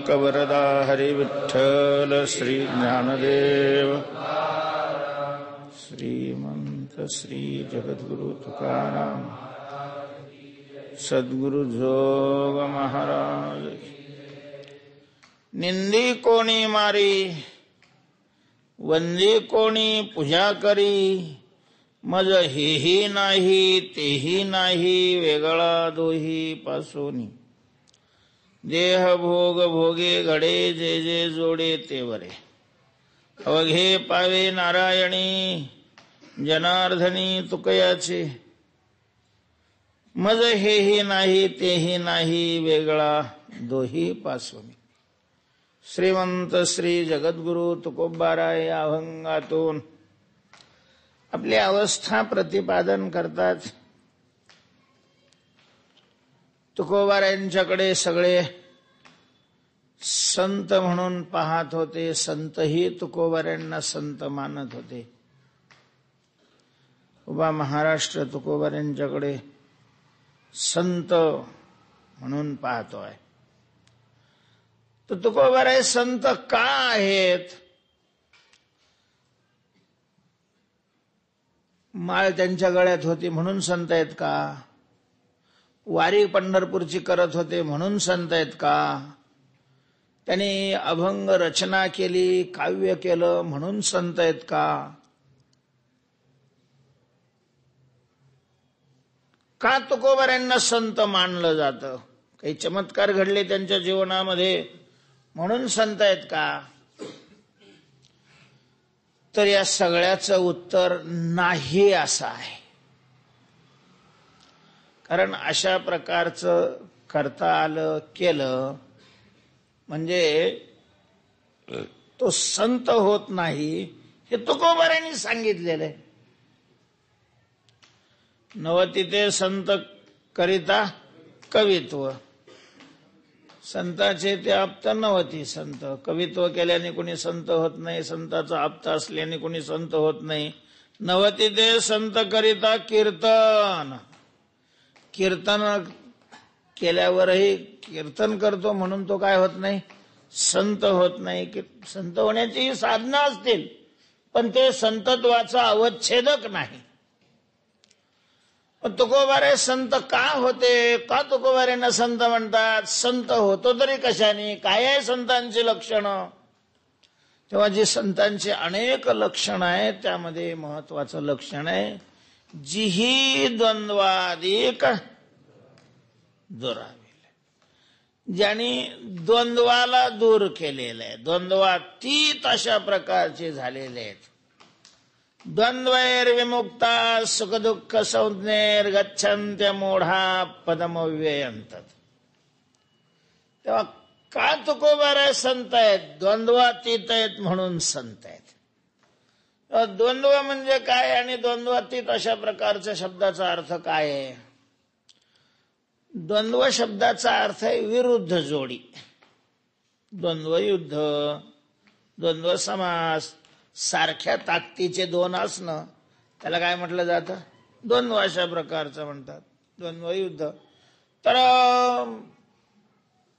कवरदा हरी विठ्ठल श्री ज्ञानदेव श्रीमंत श्री जगद्गुरु तुकाराम सद्गुरु जोग महाराज। निंदी कोणी मारी वंदी कोणी पूजा करी, मज हेही नाही तेही नाही वेगळा दोही पासोनी। देह भोग भोगे घडे जे जे जोडे ते बरे, अवघे पावे नारायणी जनार्दनी तुकयाचे। मज हेही नाही तेही नाही वेगळा दोही पासोनी। श्रीमंत श्री जगद्गुरु तुकोबाराय अभंगातून आपली अवस्था प्रतिपादन करतात। तुकोबारायांच्याकडे सगळे संत म्हणून पाहत होते, संतही तुकोबारायांना संत मानत होते। उभा महाराष्ट्र तुकोबारायांच्याकडे संत म्हणून पाहतोय। तर तुकोबाराय संत का आहेत? माळ त्यांच्या गळ्यात होती म्हणून संत आहेत का? वारी पंढरपूरची करत होते म्हणून संत आहेत का? त्यांनी अभंग रचना केली, काव्य केलं म्हणून संत आहेत का? का तुकोबारायांना संत मानलं जातं? काही चमत्कार घडले त्यांच्या जीवनामध्ये म्हणून संत आहेत का? तर या सगळ्याचं उत्तर नाही असं आहे। कारण अशा प्रकारचं करता आलं केलं म्हणजे तो संत होत नाही, हे तुकोबारायांनी सांगितलेलं आहे। नवती ते संत करिता कवित्व, संताचे ते आप्त नवती संत। कवित्व केल्याने कोणी संत होत नाही, संताचा आप्त असल्याने कोणी संत होत नाही। नवती ते संत करिता कीर्तन, कीर्तन केल्यावरही कीर्तन करतो म्हणून तो काय होत नाही? संत होत नाही। संत होण्याची साधनं असतील पण ते संतत्वाचा अवच्छेदक नाही। तुकोबाराय संत का होते? का तुकोबारायांना संत म्हणतात? संत होतो तरी कशाने? काय आहे संतांची लक्षणं? तेव्हा जी संतांची अनेक लक्षणं आहेत त्यामध्ये महत्वाचं लक्षण आहे जिही द्वंद्वादिक दुराविले। ज्यांनी द्वंद्वाला दूर केलेलं आहे, द्वंद्वातीत अशा प्रकारचे झालेले आहेत। द्वंद्वैर्विमुक्ता सुख दुःख संज्ञैर गच्छन्त्य मूढा पदमव्ययंतात। तेव्हा का तुकोबाराय संत आहेत? द्वंद्वातीत आहेत म्हणून संत आहेत। द्वंद्व म्हणजे काय आणि द्वंद्वातीत अशा प्रकारच्या शब्दाचा अर्थ काय आहे? द्वंद्व शब्दाचा अर्थ आहे विरुद्ध जोडी, द्वंद्व युद्ध, द्वंद्व समास, सारख्या ताकदीचे दोन असणं त्याला काय म्हटलं जातं? द्वंद्व अशा प्रकारचं म्हणतात, द्वंद्व युद्ध। तर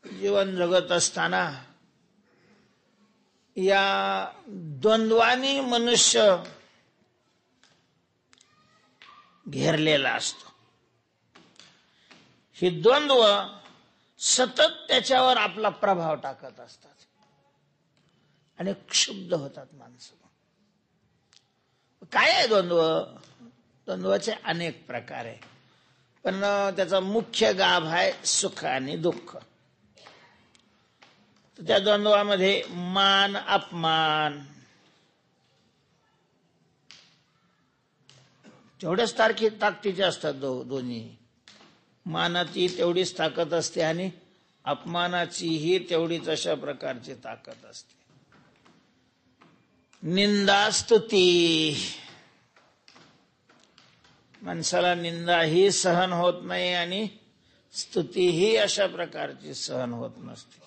जीवन जगत असताना या द्वंद्वानी मनुष्य घेरलेला असतो। ही द्वंद्व सतत त्याच्यावर आपला प्रभाव टाकत असतात आणि क्षुब्ध होतात माणसं। काय आहे द्वंद्व? द्वंद्वाचे अनेक प्रकार आहे पण त्याचा मुख्य गाभ आहे सुख आणि दुःख। त्या द्वंद्वामध्ये मान अपमान तेवढ्याच ताकदीचे असतात दोन्ही। मानाची तेवढीच ताकद असते आणि अपमानाचीही तेवढीच अशा प्रकारची ताकद असते। निंदा स्तुती, माणसाला निंदाही सहन होत नाही आणि स्तुतीही अशा प्रकारची सहन होत नसते।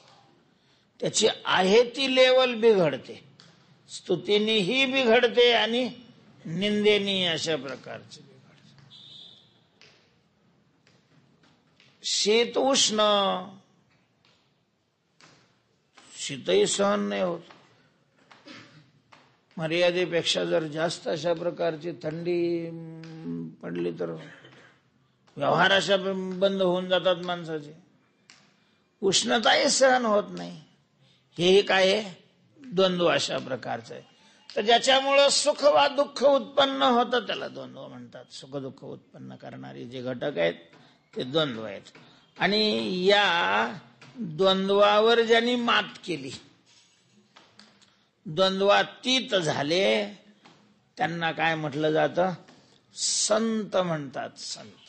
त्याची आहे ती लेवल बिघडते, स्तुतीनेही बिघडते आणि निंदेनी अशा प्रकारची बिघडते। शीत उष्ण शीतही सहन नाही होत. मर्यादेपेक्षा जर जास्त अशा प्रकारची थंडी पडली तर व्यवहार अशा बंद होऊन जातात माणसाचे. उष्णताही सहन होत नाही. हेही काय आहे? द्वंद्व अशा प्रकारचं आहे. तर ज्याच्यामुळं सुख वा दुःख उत्पन्न होतं त्याला द्वंद्व म्हणतात. सुख दुःख उत्पन्न करणारे जे घटक आहेत ते द्वंद्व आहेत. आणि या द्वंद्वावर ज्यांनी मात केली, द्वंद्वातीत झाले, त्यांना काय म्हटलं जातं? संत म्हणतात. संत.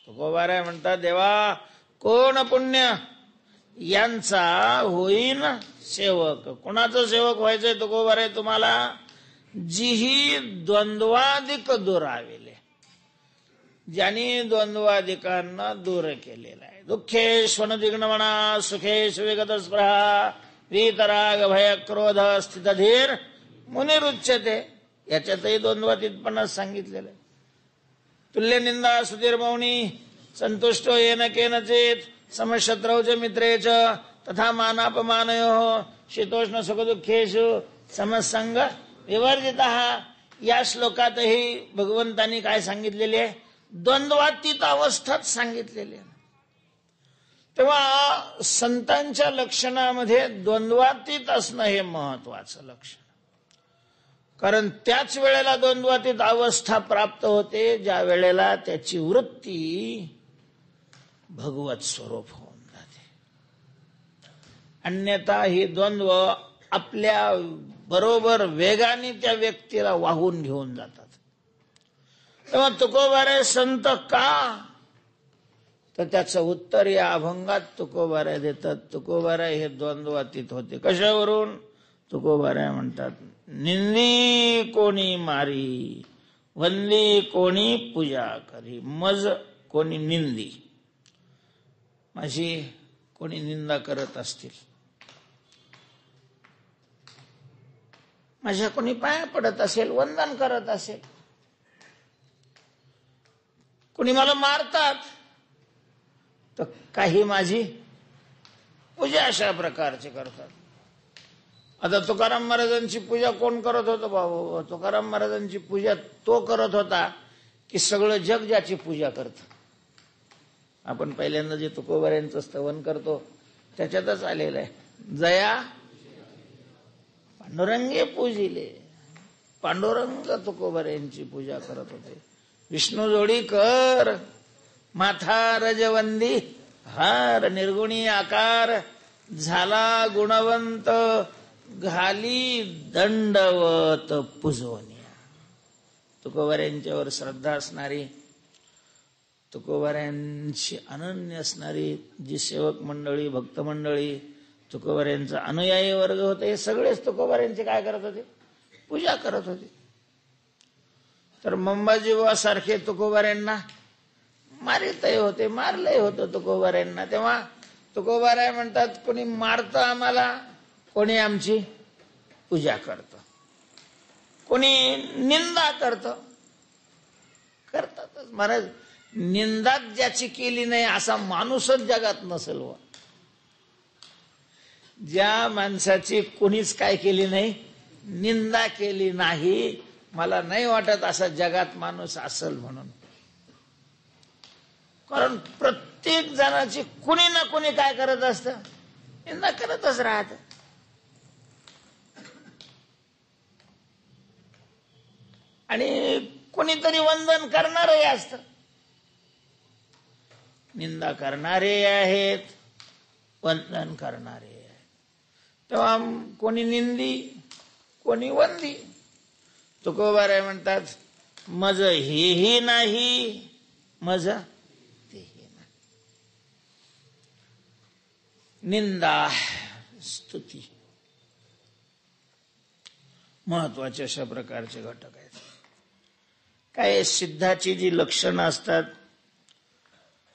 तुकोबाराय म्हणतात, देवा कोण पुण्य यांचा होईन सेवक. कोणाचं सेवक व्हायचंय तुकोबाराय तुम्हाला? जिही द्वंद्वाधिक दुराविले, ज्यांनी द्वंद्वाधिकांना दूर केलेला आहे. दुःखेष्वनुदिग्नमना सुखेश विगत स्पृहा वीतराग भय क्रोध स्थितधीर मुनिरुच्यते. याच्यातही द्वंद्वातीतपणा सांगितलेलं आहे. तुल्य निंदा सुधीर मौनी संतुष्टो येन केनचित समशत्रौ च मित्रे च तथा मानापमानयोः शीतोष्ण सुखदुःखेषु समसंग विवर्जितः. या श्लोकातही भगवंतांनी काय सांगितलेले आहे? द्वंद्वातीत अवस्थाच सांगितलेली आहे. तेव्हा संतांच्या लक्षणामध्ये द्वंद्वातीत असणं हे महत्वाचं लक्षण. कारण त्याच वेळेला द्वंद्वातीत अवस्था प्राप्त होते ज्या वेळेला त्याची वृत्ती भगवत स्वरूप होऊन जाते. अन्यथा ही द्वंद्व आपल्या बरोबर वेगाने त्या व्यक्तीला वाहून घेऊन जातात. तेव्हा तुकोबाराय संत का? तर त्याचं उत्तर या अभंगात तुकोबाराय देतात. तुकोबाराय हे द्वंद्वातीत होते. कशावरून? तुकोबाराय म्हणतात, निंदी कोणी मारी, वंदी कोणी पूजा करी. मज कोणी निंदी, माझी कोणी निंदा करत असतील, माझ्या कोणी पाया पडत असेल, वंदन करत असेल, कोणी मला मारतात, तर काही माझी पूजा अशा प्रकारचे करतात. आता तुकाराम महाराजांची पूजा कोण करत होतं बाबा? तुकाराम महाराजांची पूजा तो करत होता की सगळं जग ज्याची पूजा करतं. आपण पहिल्यांदा जे तुकोबारायांचं स्तवन करतो त्याच्यातच आलेलं आहे, जया पांडुरंगे पूजिले. पांडुरंग तुकोबारायांची पूजा करत होते. विष्णू जोडी कर माथा रजवंदी हार, निर्गुणी आकार झाला गुणवंत घाली दंडवत पुजवनिया. तुकोबारायांच्यावर श्रद्धा असणारी, तुकोबारायांची अनन्य असणारी जी सेवक मंडळी, भक्त मंडळी, तुकोबारायांचा अनुयायी वर्ग होते, हे सगळेच तुकोबारायांचे काय करत होते? पूजा करत होते. तर मंबाजी बुवा सारखे तुकोबारायांना मारितही होते, मारलंही होतं तुकोबारायांना. तेव्हा तुकोबाराय म्हणतात, कोणी मारतं आम्हाला, कोणी आमची पूजा करतं, कोणी निंदा करतं. करतातच महाराज. निंदाच ज्याची केली नाही असा माणूसच जगात नसेल. व ज्या माणसाची कोणीच काय केली नाही, निंदा केली नाही, मला नाही वाटत असा जगात माणूस असेल म्हणून. कारण प्रत्येक जणाची कुणी ना कुणी काय करत असतं, निंदा करतच राहत. आणि कोणीतरी वंदन करणारही असतं. निंदा करणारे आहेत, वंदन करणारे आहेत. तेव्हा कोणी निंदी, कोणी वंदी. तुकोबाराय म्हणतात, मज हेही नाही, मज तेही नाही. निंदा स्तुती महत्वाचे अशा प्रकारचे घटक आहेत. काय सिद्धाची जी लक्षणं असतात,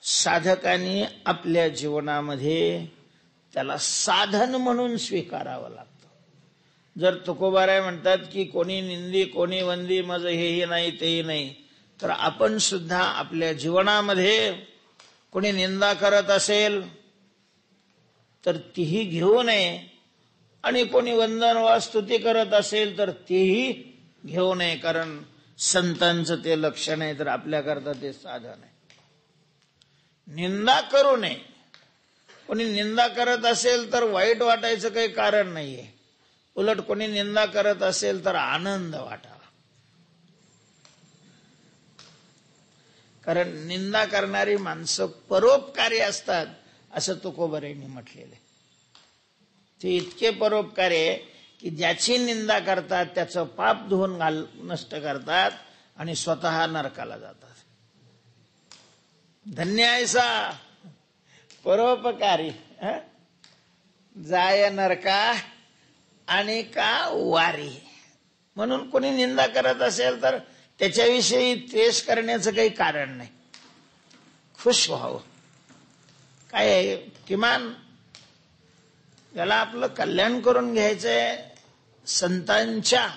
साधकांनी आपल्या जीवनामध्ये त्याला साधन म्हणून स्वीकारावं लागतं. जर तुकोबाराय म्हणतात की कोणी निंदी, कोणी वंदी, मज हेही नाही तेही नाही, तर आपण सुद्धा आपल्या जीवनामध्ये कोणी निंदा करत असेल तर तीही घेऊ नये. आणि कोणी वंदन वा स्तुती करत असेल तर तेही घेऊ नये, कारण संतांचं ते लक्षण आहे, तर आपल्याकरता ते साधन आहे. निंदा करू नये. कोणी निंदा करत असेल तर वाईट वाटायचं काही कारण नाहीये. उलट कोणी निंदा करत असेल तर आनंद वाटावा, कारण निंदा करणारी माणसं परोपकारी असतात असं तुकोबरायांनी म्हटलेलं. ते इतके परोपकारी आहे की ज्याची निंदा करतात त्याचं पाप धुवून नष्ट करतात आणि स्वतः नरकाला जातात. धन्य ऐसा परोपकारी जाय नरका आणि का वारी. म्हणून कोणी निंदा करत असेल तर त्याच्याविषयी द्वेष करण्याचं काही कारण नाही, खुश व्हावं. काय आहे, किमान याला आपलं कल्याण करून घ्यायचंय, संतांच्या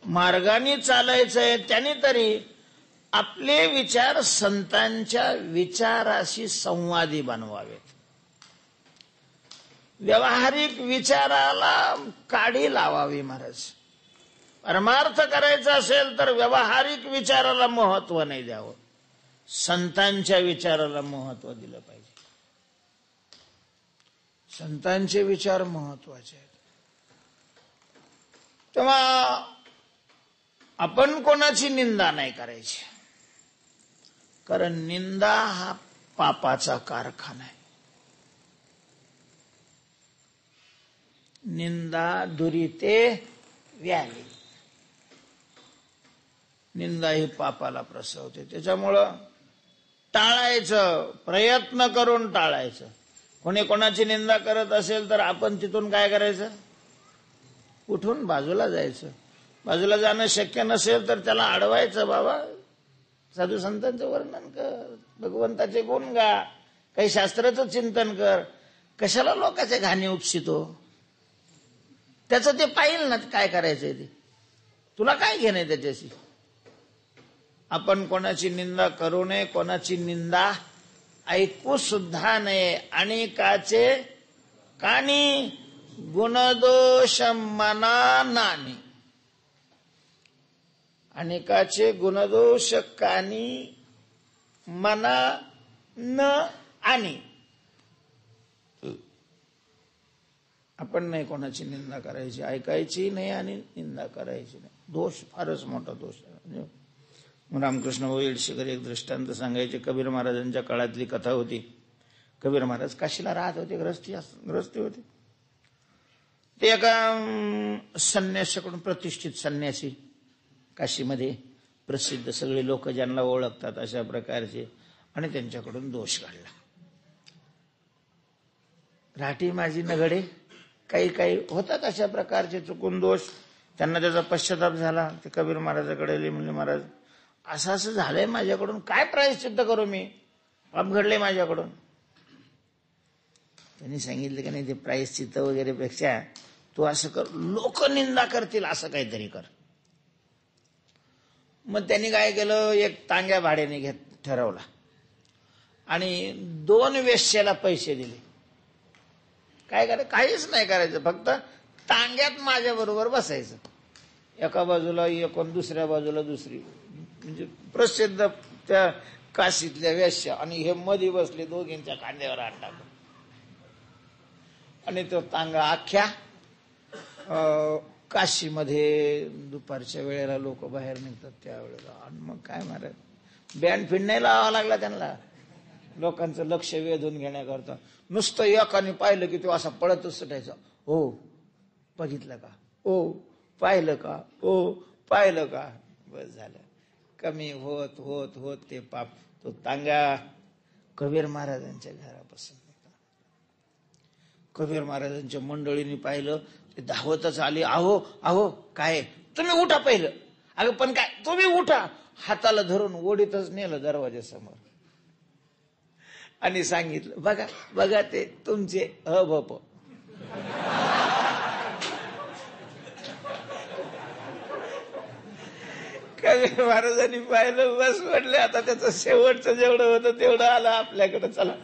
मार्गाने चालायचंय, त्याने तरी आपले विचार संतांच्या विचाराशी संवादी बनवावेत. व्यावहारिक विचाराला काडी लावावी. महाराज, परमार्थ करायचा असेल तर व्यावहारिक विचाराला महत्व नाही द्यावं, संतांच्या विचाराला महत्व दिलं पाहिजे. संतांचे विचार महत्वाचे आहेत. तेव्हा आपण कोणाची निंदा नाही करायची, कारण निंदा हा पापाचा कारखाना आहे. निंदा दुरिते व्याली. निंदा ही पापाला प्रसवते. त्याच्यामुळं टाळायचं, प्रयत्न करून टाळायचं. कोणी कोणाची निंदा करत असेल तर आपण तिथून काय करायचं, उठून बाजूला जायचं. बाजूला जाणं शक्य नसेल तर त्याला अडवायचं, बाबा साधू संतांचं वर्णन कर, भगवंताचे गुण गा, काही शास्त्राचं चिंतन कर, कशाला लोकांचे घाणी उपसितो. त्याचं ते पाहिल ना काय करायचंय ते, तुला काय घेणं त्याच्याशी. आपण कोणाची निंदा करू नये, कोणाची निंदा ऐकू सुद्धा नये. आणि काचे कानी गुणदोष मना नानी. अनेकाचे गुणदोष कानी मना न आणि. आपण नाही कोणाची निंदा करायची, ऐकायची नाही आणि निंदा करायची नाही. दोष फारच मोठा दोष आहे. रामकृष्ण येडशीकर एक दृष्टांत सांगायचे. कबीर महाराजांच्या काळातली कथा होती. कबीर महाराज काशीला राहत होते, ग्रस्ती होते. ते एका संन्यासाकडून, प्रतिष्ठित संन्यासी, काशीमध्ये प्रसिद्ध, सगळे लोक ज्यांना ओळखतात अशा प्रकारचे, आणि त्यांच्याकडून दोष काढला. राठी माझी नगडे, काही काही होतात अशा प्रकारचे चुकून दोष. त्यांना त्याचा पश्चाताप झाला. ते कबीर महाराजाकडे आले, म्हणले महाराज असं असं झालंय माझ्याकडून, काय प्रायश्चित्त करू मी, पाप घडले माझ्याकडून. त्यांनी सांगितलं की नाही, ते प्रायश्चित्त वगैरे पेक्षा तू असं कर, लोक निंदा करतील असं काहीतरी कर. मग त्यांनी काय केलं, एक तांग्या भाड्याने ठरवला आणि 2 वेश्याला पैसे दिले. काय करायचं, काहीच नाही करायचं, फक्त तांग्यात माझ्या बरोबर बसायचं. एका बाजूला एक, दुसऱ्या बाजूला दुसरी, म्हणजे प्रसिद्ध त्या काशीतल्या वेश्या, आणि हे मध्ये बसले, दोघींच्या खांद्यावर हात टाकून. आणि तो तांगा अख्ख्या काशीमध्ये दुपारच्या वेळेला लोक बाहेर निघतात त्यावेळेला. आणि मग काय महाराज, बँड फिड नाही लावावा लागला त्यांना, लोकांचं लक्ष वेधून घेण्याकरता. नुसतं एकाने पाहिलं की तो असा पळतच सुटायचा. हो बघितलं का, ओ पाहिलं का, ओ पाहिलं का. बस झालं. कमी होत होत होत ते पाप, तो तांगा कबीर महाराजांच्या घरापासून. कबीर महाराजांच्या मंडळींनी पाहिलं, ते धावतच आले. अहो अहो काय, तुम्ही उठा पहिलं. अगं पण काय, तुम्ही उठा. हाताला धरून ओढीतच नेलं दरवाजासमोर आणि सांगितलं, बघा बघा ते तुमचे अभप. कबीर महाराजांनी पाहिलं, बस म्हटलं आता त्याचं शेवटचं जेवढं होतं तेवढं आलं आपल्याकडे, चला.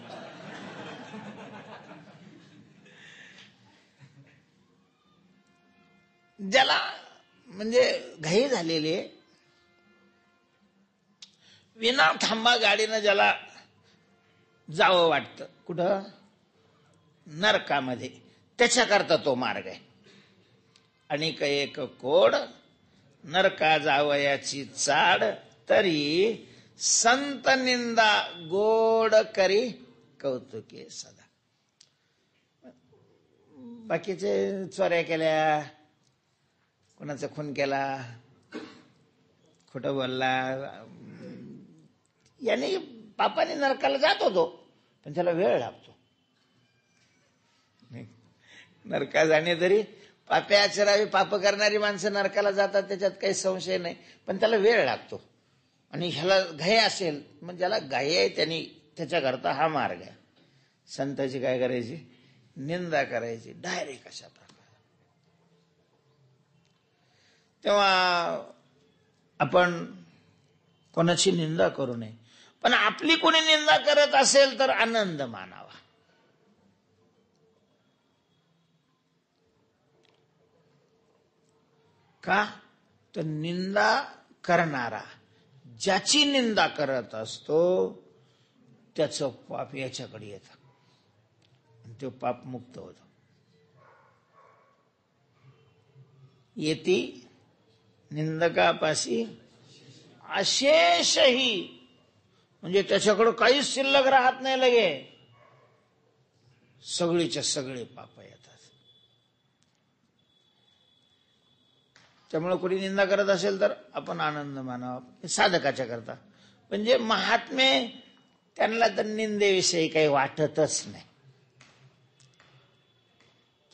ज्याला म्हणजे घाई झालेली आहे, विना थांबा गाडीनं ज्याला जावं वाटतं कुठं, नरकामध्ये, त्याच्याकरता तो मार्ग आहे. आणि एक कोड नरका जावयाची चाड, तरी संत निंदा गोड करी कौतुके सदा. बाकीचे चोऱ्या केल्या, कोणाचा खून केला, खोटं बोलला, याने पापाने नरकाला जात होतो, पण त्याला वेळ लागतो. नरका जाणे तरी पापे आचरावी, पाप करणारी माणसं नरकाला जातात, त्याच्यात काही संशय नाही, पण त्याला वेळ लागतो. आणि ह्याला घाई असेल, मग ज्याला घाई आहे त्यांनी त्याच्याकरता हा मार्ग आहे. संताची काय करायची, निंदा करायची डायरेक्ट अशा प्रकारे. तेव्हा आपण कोणाची निंदा करू नये, पण आपली कोणी निंदा करत असेल तर आनंद मानावा. का तर निंदा करणारा ज्याची निंदा करत असतो त्याचं पाप याच्याकडे येतं, तो पाप मुक्त होतो. येती निंदकापाशी अशेषही, म्हणजे त्याच्याकडं काहीच शिल्लक राहत नाही, लगे सगळीच्या सगळे पाप येतात. त्यामुळे कोणी निंदा करत असेल तर आपण आनंद मानावा साधकाच्या करता. म्हणजे महात्मे त्यांना तर निंदेविषयी काही वाटतच नाही.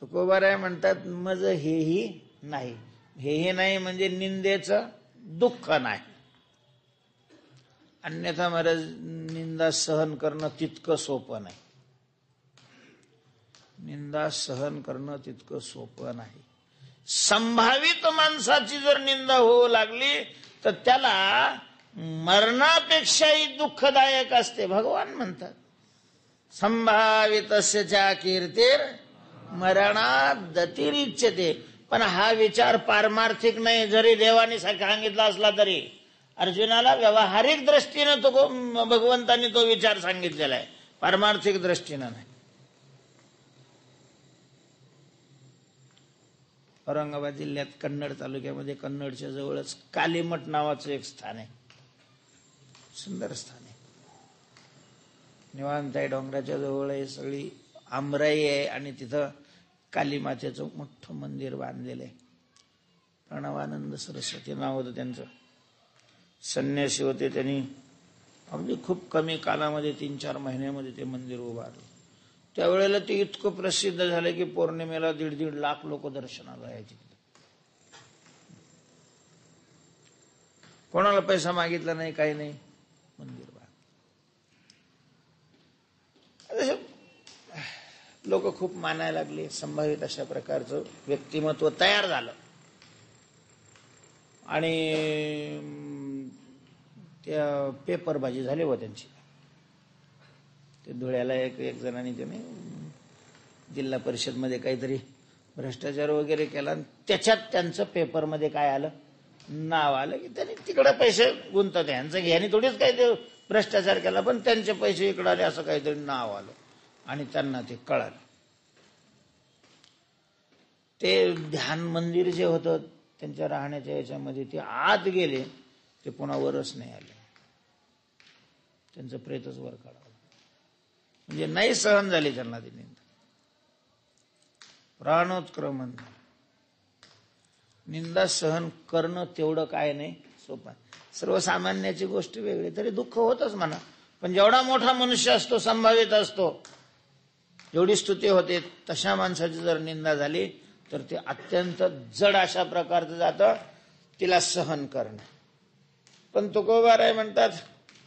तुकोबाराय म्हणतात मज हेही नाही. हेही नाही म्हणजे निंदेचं दुःख नाही. अन्यथा महाराज निंदा सहन करणं तितकं सोपं नाही. निंदा सहन करणं तितकं सोपं नाही. संभावित माणसाची जर निंदा होऊ लागली तर त्याला मरणापेक्षाही दुःखदायक असते. भगवान म्हणतात संभावितस्यचा कीर्तीर मरणात दतिरिच्यते. पण हा विचार पारमार्थिक नाही. जरी देवाने सांगितला असला तरी अर्जुनाला व्यावहारिक दृष्टीनं तो भगवंतांनी तो विचार सांगितलेला आहे, पारमार्थिक दृष्टीनं नाही. औरंगाबाद जिल्ह्यात कन्नड तालुक्यामध्ये कन्नडच्या जवळच कालीमठ नावाचं एक स्थान आहे. सुंदर स्थान आहे. निवांत आहे, डोंगराच्या जवळ आहे, सगळी आमराई आहे आणि तिथं कालीमातेचं मोठं मंदिर बांधलेलं आहे. प्रणवानंद सरस्वती नाव होतं त्यांचं. संन्यासी होते. त्यांनी अगदी खूप कमी कालामध्ये 3-4 महिन्यामध्ये ते मंदिर उभारलं. त्यावेळेला ते इतकं प्रसिद्ध झालं की पौर्णिमेला 1.5 लाख लोक दर्शनाला यायचे. कोणाला पैसा मागितला नाही, काही नाही, मंदिर बांधलं. लोक खूप मानायला लागले. संभावित अशा प्रकारचं व्यक्तिमत्व तयार झालं. आणि त्या पेपरबाजी झाली व त्यांची. ते धुळ्याला एक जणांनी त्याने जिल्हा परिषद मध्ये काहीतरी भ्रष्टाचार वगैरे केला, त्याच्यात त्यांचं पेपरमध्ये काय आलं, नाव आलं की त्यांनी तिकडे पैसे गुंतवते. यांचं ह्यानी थोडीच काही ते भ्रष्टाचार केला, पण त्यांचे पैसे इकडे आले असं काहीतरी नाव आलं आणि त्यांना ते कळालं. ते ध्यान मंदिर जे होतं त्यांच्या राहण्याच्या याच्यामध्ये ते आत गेले, ते पुन्हा वरच नाही आले. त्यांचं प्रेतच वर काढावं. म्हणजे नाही सहन झाली त्यांना ती निंदा. प्राणोत्क्रमण. निंदा सहन करणं तेवढं काय नाही सोपं. सर्वसामान्याची गोष्ट वेगळी, तरी दुःख होतच म्हणा. पण जेवढा मोठा मनुष्य असतो, संभावित असतो, जेवढी स्तुती होते, तशा माणसाची जर निंदा झाली तर ते अत्यंत जड अशा प्रकारचं जातं, तिला सहन करणं. पण तुकोबाराय म्हणतात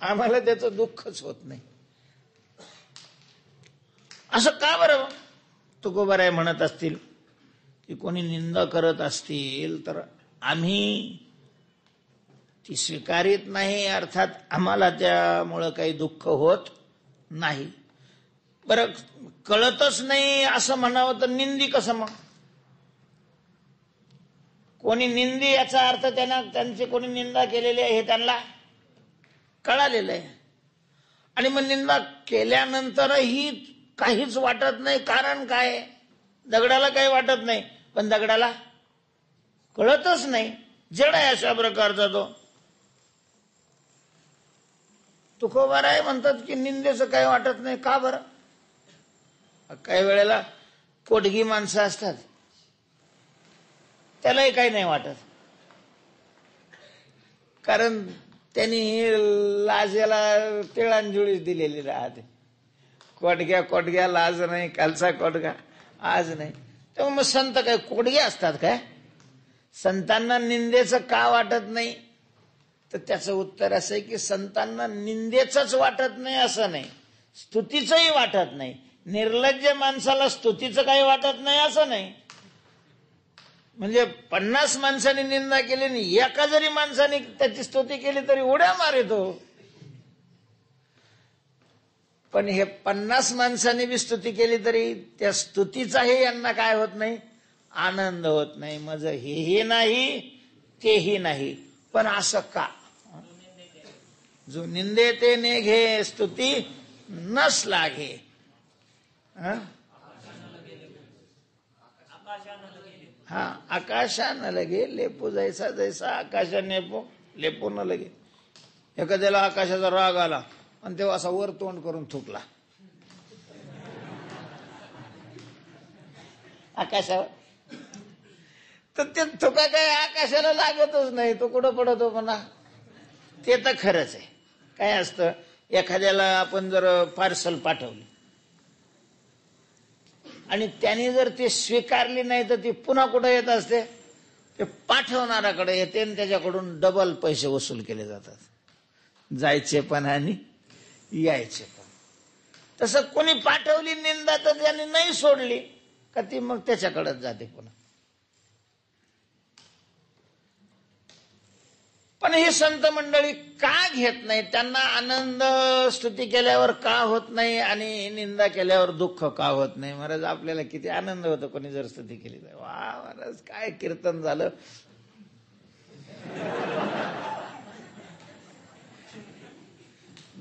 आम्हाला त्याचं दुःखच होत नाही. असं का बरं? तुकोबाराय म्हणत असतील की कोणी निंदा करत असतील तर आम्ही ती स्वीकारित नाही, अर्थात आम्हाला त्यामुळं काही दुःख होत नाही. बरं, कळतच नाही असं म्हणावं तर निंदी कसं मग? कोणी निंदी याचा अर्थ त्यांची कोणी निंदा केलेली आहे हे त्यांना कळालेलं आहे. आणि मग निंदा केल्यानंतरही काहीच वाटत नाही. कारण काय? दगडाला काही वाटत नाही, पण दगडाला कळतच नाही. जड आहे अशा प्रकारचा तो. तुकोबाराय म्हणतात की निंदेचं काही वाटत नाही. का बरं? काही वेळेला कोटगी माणसं असतात, त्यालाही काही नाही वाटत, कारण त्यांनी लाजेला तिळांजुळीच दिलेली राहते. कोटग्या लाज नाही, कालचा कोटगा आज नाही. तेव्हा मग संत काय कोटगे असतात काय? संतांना निंदेचं का वाटत नाही? तर त्याचं उत्तर असं आहे की संतांना निंदेचंच वाटत नाही असं नाही, स्तुतीचंही वाटत नाही. निर्लज्ज माणसाला स्तुतीचं काही वाटत नाही असं नाही. म्हणजे 50 माणसांनी निंदा केली नाही, एका जरी माणसाने त्याची स्तुती केली तरी उड्या मारितो. पण हे 50 माणसांनी बी स्तुती केली तरी त्या स्तुतीचाही यांना काय होत नाही? आनंद होत नाही. मग हेही नाही तेही नाही. पण असं का? जो निंदे ते ने घे, स्तुती नस लागे. हा, आकाशा न लगे लेपू जैसा जैसा आकाशा लेपू न लगे. एखाद्याला आकाशाचा राग आला आणि तेव्हा असा वर तोंड करून थुकला आकाशावर, तर ते थुका काय आकाशाला लागतच नाही. तो कुठं पडतो म्हणा. ते तर खरंच आहे. काय असतं, एखाद्याला आपण जर पार्सल पाठवली आणि त्याने जर ती स्वीकारली नाही तर ती पुन्हा कुठे येत असते? ते पाठवणाऱ्याकडे येते आणि त्याच्याकडून डबल पैसे वसूल केले जातात, जायचे पण आणि यायचे पण. तसं कोणी पाठवली निंदा तर त्याने नाही सोडली का ती मग त्याच्याकडेच जाते पुन्हा. पण ही संत मंडळी का घेत नाही? त्यांना आनंद स्तुती केल्यावर का होत नाही आणि निंदा केल्यावर दुःख का होत नाही? महाराज, आपल्याला किती आनंद होतो कोणी जर स्तुती केली तर. वा महाराज, काय कीर्तन झालं.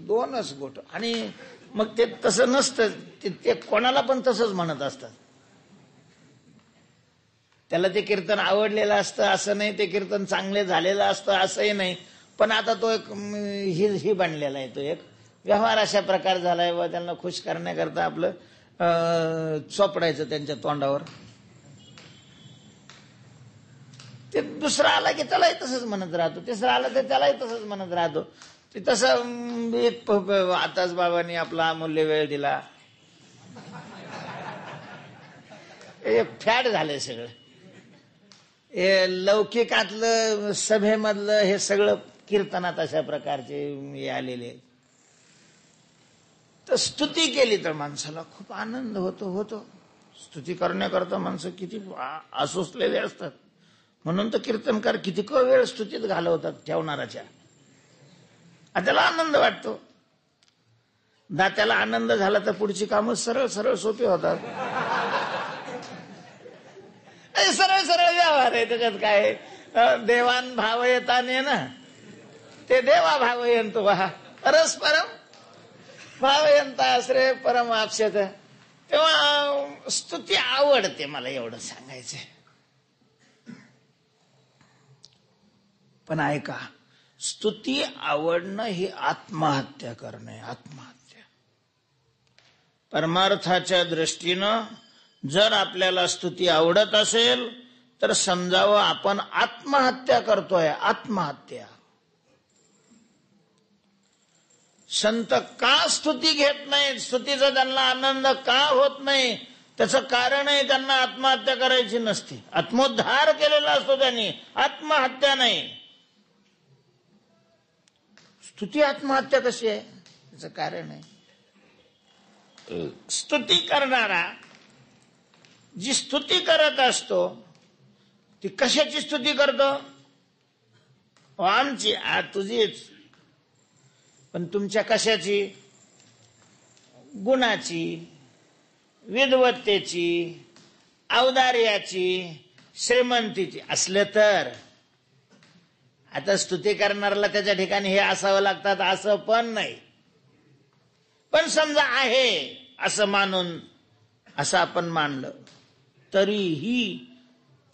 दोनच गोट. आणि मग ते तसं नसतं, ते कोणाला पण तसंच म्हणत असतात. त्याला ते कीर्तन आवडलेलं असतं असं नाही, ते कीर्तन चांगले झालेलं असतं असंही नाही. पण आता तो एक ही बनलेला आहे, तो एक व्यवहार अशा प्रकार झालाय व त्यांना खुश करण्याकरता आपलं चोपडायचं त्यांच्या तोंडावर. ते दुसरा आला की त्यालाही तसंच म्हणत राहतो, तिसरा आला तर त्यालाही तसंच म्हणत राहतो. ते तसं आताच बाबांनी आपला अमूल्य वेळ दिला, फॅड झालंय सगळं. हे लौकिकातलं सभेमधलं हे सगळं कीर्तनात अशा प्रकारचे हे आलेले. तर स्तुती केली तर माणसाला खूप आनंद होतो. स्तुती करण्याकरता माणसं किती आसुसलेले असतात. म्हणून तर कीर्तनकार किती वेळ स्तुतीत घालवतात ठेवणाराच्या. त्याला आनंद वाटतो. दात्याला आनंद झाला तर पुढची कामं सरळ सरळ सोपी होतात. सरळ सरळ व्यवहार आहे त्याच्यात. काय देवान भाव येताने ना, ते देवा भाव यंतो परस्परम भावयंता आश्रय परम आपशत. तेव्हा स्तुती आवडते मला, एवढं सांगायचंय. पण ऐका, स्तुती आवडणं ही आत्महत्या करणे. आत्महत्या. परमार्थाच्या दृष्टीनं जर आपल्याला स्तुती आवडत असेल तर समजावं आपण आत्महत्या करतोय. आत्महत्या. संत का स्तुती घेत नाहीत? स्तुतीचा त्यांना आनंद का होत नाही? त्याचं कारण आहे त्यांना आत्महत्या करायची नसते. आत्मोद्धार केलेला असतो त्यांनी, आत्महत्या नाही. स्तुती आत्महत्या कशी आहे? त्याचं कारण आहे, स्तुती करणारा जी स्तुती करत असतो ती कशाची स्तुती करतो? आमची, तुझीच. पण तुमच्या कशाची? गुणाची, विद्वत्तेची, औदार्याची, श्रीमंतीची असलं तर, आता स्तुती करणाऱ्याला त्याच्या ठिकाणी हे असावं लागतात असं पण नाही, पण समजा आहे असं मानून असं आपण मानलं तरीही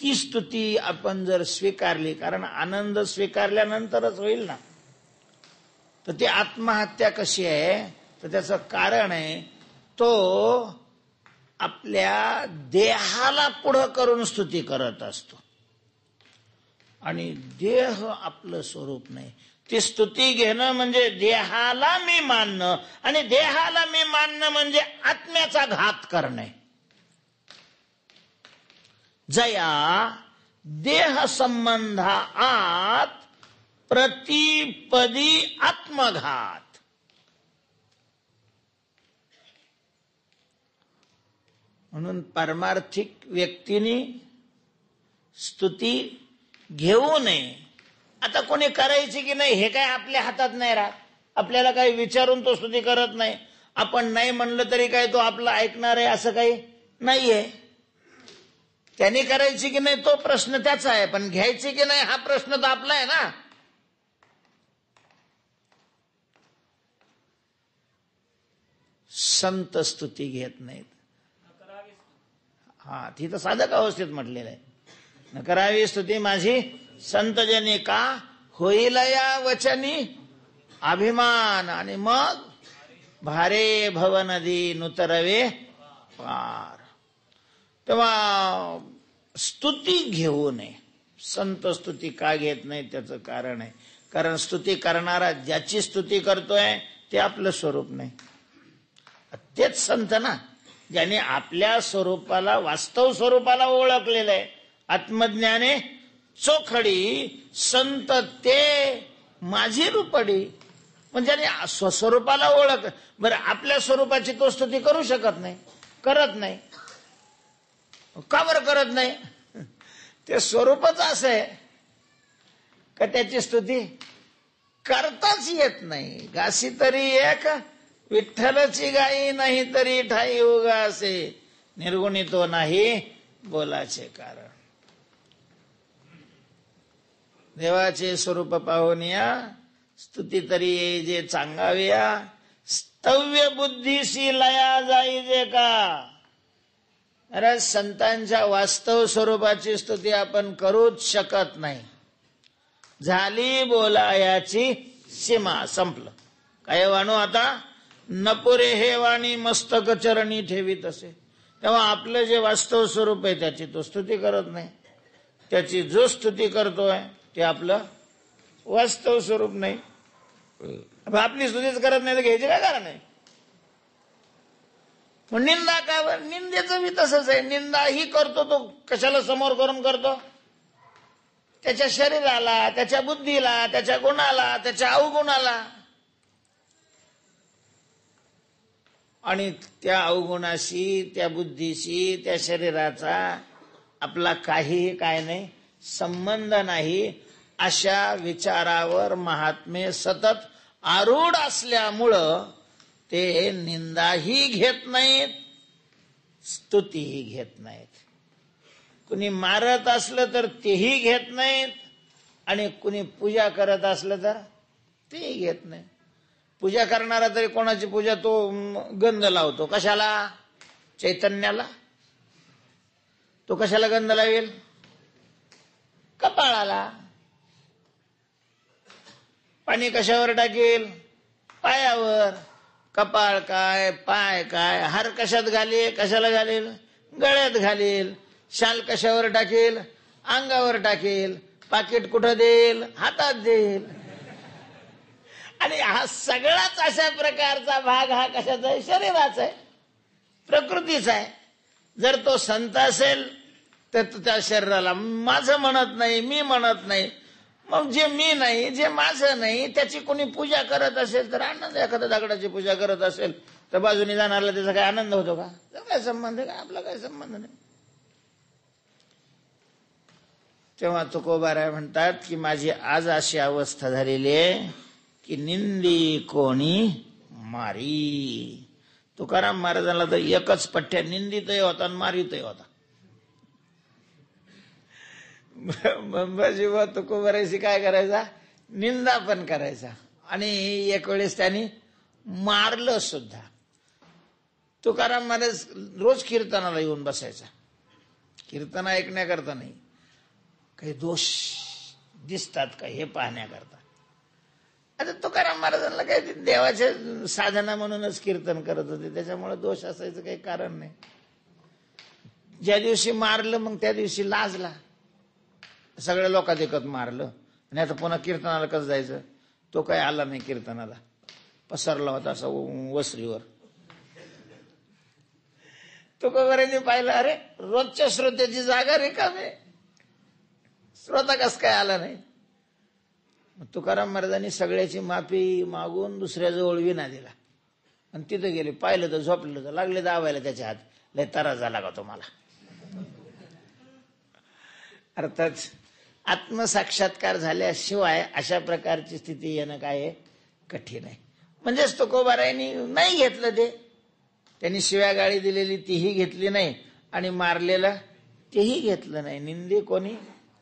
ती स्तुती आपण जर स्वीकारली, कारण आनंद स्वीकारल्यानंतरच होईल ना. तर ती आत्महत्या कशी आहे, तर त्याचं कारण आहे तो आपल्या देहाला पुढं करून स्तुती करत असतो आणि देह आपलं स्वरूप नाही. ती स्तुती घेणं म्हणजे देहाला मी मानणं, आणि देहाला मी मानणं म्हणजे आत्म्याचा घात करणे. जया देह संबंधात प्रतिपदी आत्मघात. म्हणून पारमार्थिक व्यक्तीने स्तुती घेऊ नये. आता कोणी करायची की नाही हे काय आपल्या हातात नाही राहत. आपल्याला काही विचारून तो स्तुती करत नाही. आपण नाही म्हणलं तरी काय तो आपलं ऐकणार आहे असं काही नाहीये. त्याने करायची की नाही तो प्रश्न त्याचा आहे, पण घ्यायची की नाही हा प्रश्न तर आपला आहे ना. संत स्तुती घेत नाहीत. हा, ती तर साधक अवस्थेत म्हटलेलं आहे. न करावी स्तुती माझी संतजनी, का होईल या वचनी अभिमान, आणि मग भारे भव नदी नुतरवे पार. तेव्हा स्तुती घेऊ नये. संत स्तुती का घेत नाही त्याचं कारण आहे, कारण स्तुती करणारा ज्याची स्तुती करतोय ते आपलं स्वरूप नाही. तेच संत ना, ज्याने आपल्या स्वरूपाला, वास्तव स्वरूपाला ओळखलेलं आहे. आत्मज्ञाने चोखडी संत ते माझी रूपडी. म्हणजे स्वस्वरूपाला ओळख. बरं, आपल्या स्वरूपाची तो स्तुती करू शकत नाही, करत नाही. का बरं करत नाही? ते स्वरूपच असं आहे का त्याची स्तुती करताच येत नाही. गासी तरी एक विठ्ठलची गाई, नाही तरी ठाई उगासे, निर्गुणी तो नाही बोलाचे कारण. देवाचे स्वरूप पाहुनिया स्तुती तरी ये जे चांगाव्या, स्तव्य बुद्धीशी लया जाईजे का. अरे संतांच्या वास्तव स्वरूपाची स्तुती आपण करूच शकत नाही. झाली बोलायाची सीमा, संपलं. काय वाणू आता नपुरे हे वाणी मस्तक चरणी ठेवीत असे. तेव्हा आपलं जे वास्तव स्वरूप आहे त्याची तो स्तुती करत नाही. त्याची जो स्तुती करतोय ते आपलं वास्तव स्वरूप नाही. आपली स्तुतीच करत नाही तर घ्यायची काय कारण आहे. निंदा का, निंदेचं बी तसंच आहे. निंदा ही करतो तो कशाला समोर करून करतो, त्याच्या शरीराला, त्याच्या बुद्धीला, त्याच्या गुणाला, त्याच्या अवगुणाला. आणि त्या अवगुणाशी, त्या बुद्धीशी, त्या शरीराचा आपला काहीही काय नाही, संबंध नाही. अशा विचारावर महात्मे सतत आरूढ असल्यामुळं ते निंदाही घेत नाहीत, स्तुतीही घेत नाहीत. कुणी मारत असलं तर तेही घेत नाहीत, आणि कुणी पूजा करत असलं तर तेही घेत नाही. पूजा करणारा तरी कोणाची पूजा, तो गंध लावतो कशाला, चैतन्याला. तो कशाला गंध लावेल, कपाळाला. पाणी कशावर टाकेल, पायावर. कपाळ काय, पाय काय, हार कशात घालेल, कशाला घालेल, गळ्यात घालेल. शाल कशावर टाकेल, अंगावर टाकेल. पाकिट कुठं देईल, हातात देईल. आणि हा सगळाच अशा प्रकारचा भाग हा कशाचा आहे, शरीराचा आहे, प्रकृतीचा आहे. जर तो संत असेल तर त्या शरीराला माझं म्हणत नाही, मी म्हणत नाही. मग जे मी नाही, जे माझं नाही, त्याची कोणी पूजा करत असेल तर आनंद. एखाद्या दगडाची पूजा करत असेल तर बाजूने जाणारला त्याचा काय आनंद होतो का, काय संबंध आहे का, आपला काय संबंध नाही. तेव्हा तुकोबाराय म्हणतात की माझी आज अशी अवस्था झालेली आहे की निंदी कोणी मारी. तुकाराम महाराजांना तर एकच पठ्ठ्या, निंदितही होता आणि मारितही होता. बंबाजीबा तुकोबारायची काय करायचा, निंदा पण करायचा. आणि एक वेळेस त्यांनी मारलं सुद्धा. तुकाराम महाराज रोज कीर्तनाला येऊन बसायचा, कीर्तन ऐकण्याकरता नाही, काही दोष दिसतात का हे पाहण्याकरता. आता तुकाराम महाराजांना काही देवाच्या साधना म्हणूनच कीर्तन करत होते, त्याच्यामुळे दोष असायचं काही कारण नाही. ज्या दिवशी मारलं मग त्या दिवशी लाजला, सगळ्या लोकात एकत मारलं. आणि आता पुन्हा कीर्तनाला कसं जायचं, तो काही आला नाही कीर्तनाला, पसरला होता असा वसरीवर. तुकोबारांनी पाहिलं, अरे रोजच्या श्रोत्याची जागा रिकामी, श्रोता कस काय आला नाही. तुकाराम महाराजांनी सगळ्याची माफी मागून दुसऱ्याजवळ विना दिला आणि तिथं गेले. पाहिलं तर झोपलं तर लागले दावायला त्याच्या हात, लय त्रास झाला का तुम्हाला. अर्थात आत्मसाक्षात्कार झाल्याशिवाय अशा प्रकारची स्थिती येणं काय कठीण आहे. म्हणजेच तुकोबारायांनी नाही घेतलं ते, त्यांनी शिव्या गाळी दिलेली तीही घेतली नाही आणि मारलेलं तेही घेतलं नाही. निंदी कोणी